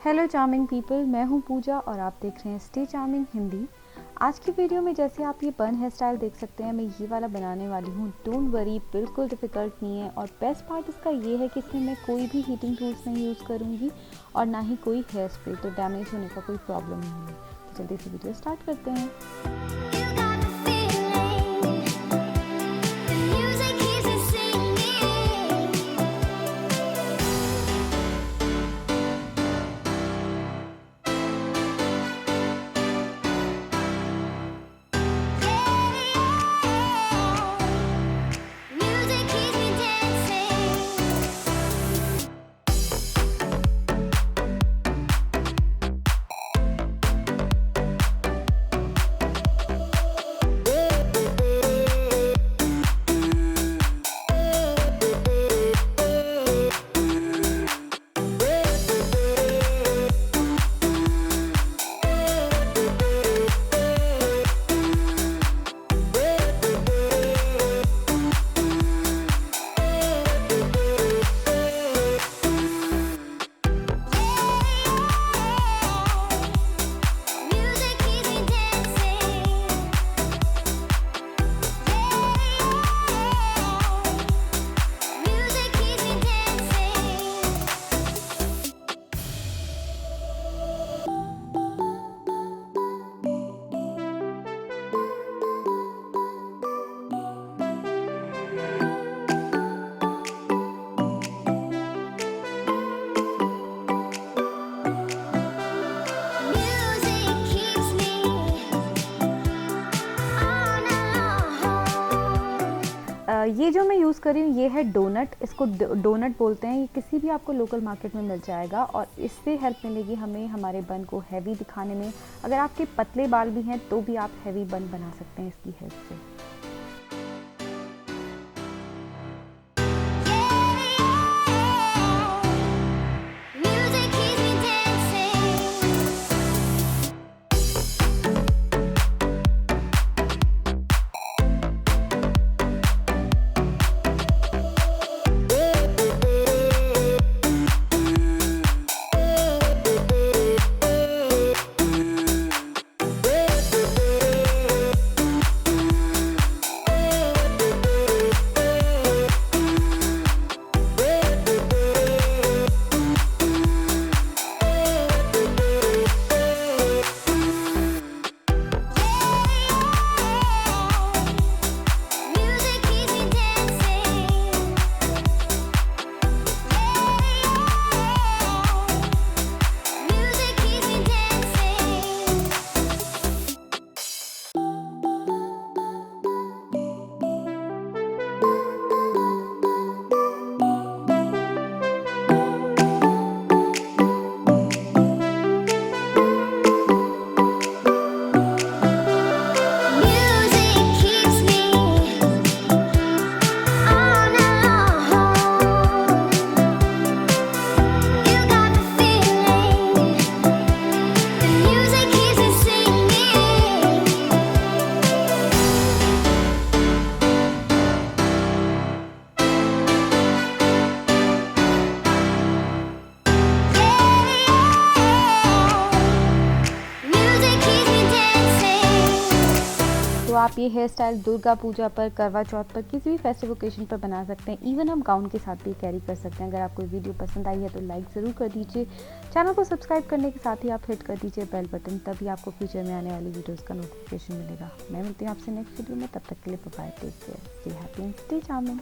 Hello charming people, मैं हूं पूजा और आप देख रहे हैं स्टे चार्मिंग हिंदी। आज की वीडियो में जैसे आप ये बन हेयर स्टाइल देख सकते हैं, मैं ये वाला बनाने वाली हूँ। डोंट वरी, बिल्कुल डिफ़िकल्ट नहीं है और बेस्ट पार्ट इसका ये है कि इसमें मैं कोई भी हीटिंग टूल्स नहीं यूज़ करूँगी और ना ही कोई हेयर स्प्रे, तो डैमेज होने का कोई प्रॉब्लम नहीं है। तो जल्दी से वीडियो स्टार्ट करते हैं। ये जो मैं यूज़ कर रही हूँ ये है डोनट। इसको डोनट बोलते हैं। ये किसी भी आपको लोकल मार्केट में मिल जाएगा और इससे हेल्प मिलेगी हमें हमारे बन को हैवी दिखाने में। अगर आपके पतले बाल भी हैं तो भी आप हैवी बन बना सकते हैं इसकी हेल्प से। तो आप ये हेयर स्टाइल दुर्गा पूजा पर, करवा चौथ पर, किसी भी फेस्टिव ओकेजन पर बना सकते हैं। इवन हम गाउन के साथ भी कैरी कर सकते हैं। अगर आपको वीडियो पसंद आई है तो लाइक ज़रूर कर दीजिए। चैनल को सब्सक्राइब करने के साथ ही आप हिट कर दीजिए बेल बटन, तभी आपको फ्यूचर में आने वाली वीडियोज़ का नोटिफिकेशन मिलेगा। मैं मिलती हूँ आपसे नेक्स्ट वीडियो में, तब तक के लिए bye, take care, stay happy and stay charming.